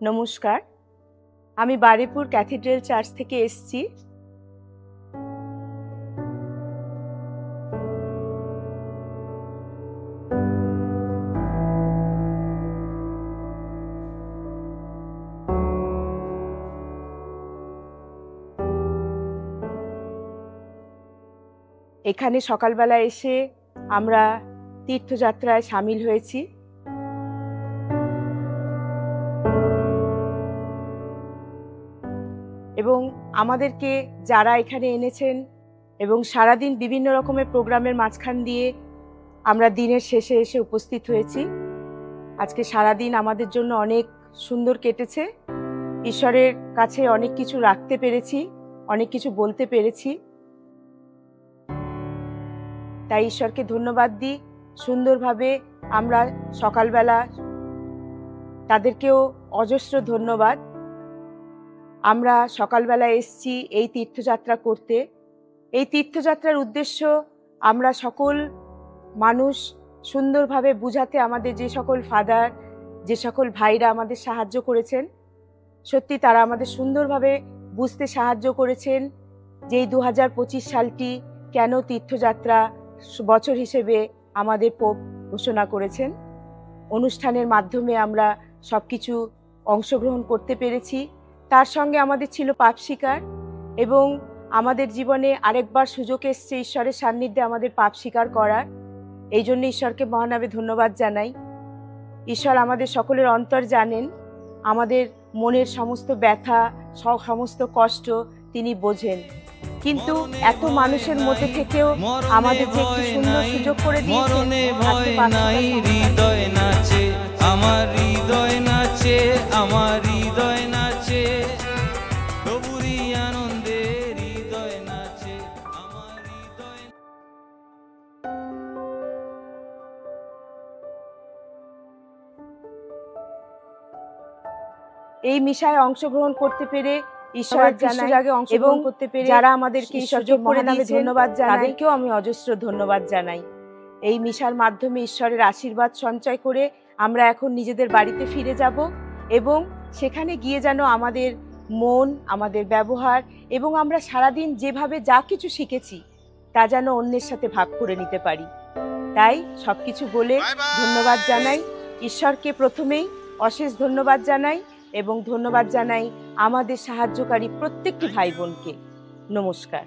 নমস্কার, আমি Barepur cathedral church থেকে এসেছি। এখানে সকালবেলা এসে আমরা তীর্থযাত্রায় সামিল হয়েছি। এবং আমাদেরকে যারা এখানে এনেছেন এবং সারাদিন বিভিন্ন রকমের প্রোগ্রামের মাঝখান দিয়ে আমরা দিনের শেষে এসে উপস্থিত হয়েছি। আজকে সারাদিন আমাদের জন্য অনেক সুন্দর কেটেছে। ঈশ্বরের কাছে অনেক কিছু রাখতে পেরেছি, অনেক কিছু বলতে পেরেছি। তাই ঈশ্বরকে ধন্যবাদ দিই। সুন্দরভাবে আমরা সকালবেলা তাদেরকেও অজস্র ধন্যবাদ। আমরা সকালবেলা এসেছি এই তীর্থযাত্রা করতে। এই তীর্থযাত্রার উদ্দেশ্য আমরা সকল মানুষ সুন্দরভাবে বুঝাতে, আমাদের যে সকল ফাদার, যে সকল ভাইরা আমাদের সাহায্য করেছেন, সত্যি তারা আমাদের সুন্দরভাবে বুঝতে সাহায্য করেছেন যে এই 2025 সালটি কেন তীর্থযাত্রা বছর হিসেবে আমাদের পোপ ঘোষণা করেছেন। অনুষ্ঠানের মাধ্যমে আমরা সবকিছু অংশগ্রহণ করতে পেরেছি। তার সঙ্গে আমাদের ছিল পাপ স্বীকার, এবং আমাদের জীবনে আরেকবার সুযোগ এসছে ঈশ্বরের সান্নিধ্যে আমাদের পাপ স্বীকার করার। এই জন্য ঈশ্বরকে মহানামে ধন্যবাদ জানাই। ঈশ্বর আমাদের সকলের অন্তর জানেন, আমাদের মনের সমস্ত ব্যথা, সমস্ত কষ্ট তিনি বোঝেন। কিন্তু এত মানুষের মধ্যে থেকেও আমাদের যে একটি সুন্দর সুযোগ করে দিয়েছেন, হৃদয় নাচে আমার, হৃদয় নাচে আমার, হৃদয় নাচে প্রভুরই আনন্দে, হৃদয় নাচে আমার, হৃদয়। এই মিশায় অংশগ্রহণ করতে পেরে ঈশ্বরের জানাই, এবং করতে পেরে যারা আমাদেরকে ঈশ্বরকে মহানামে ধন্যবাদ জানাই, তাদেরকেও আমি অজস্র ধন্যবাদ জানাই। এই মিশার মাধ্যমে ঈশ্বরের আশীর্বাদ সঞ্চয় করে আমরা এখন নিজেদের বাড়িতে ফিরে যাব, এবং সেখানে গিয়ে যেন আমাদের মন, আমাদের ব্যবহার এবং আমরা সারাদিন যেভাবে যা কিছু শিখেছি তা যেন অন্যের সাথে ভাগ করে নিতে পারি। তাই সবকিছু বলে ধন্যবাদ জানাই ঈশ্বরকে, প্রথমেই অশেষ ধন্যবাদ জানাই, এবং ধন্যবাদ জানাই আমাদের সাহায্যকারী প্রত্যেকটি ভাই বোনকে। নমস্কার।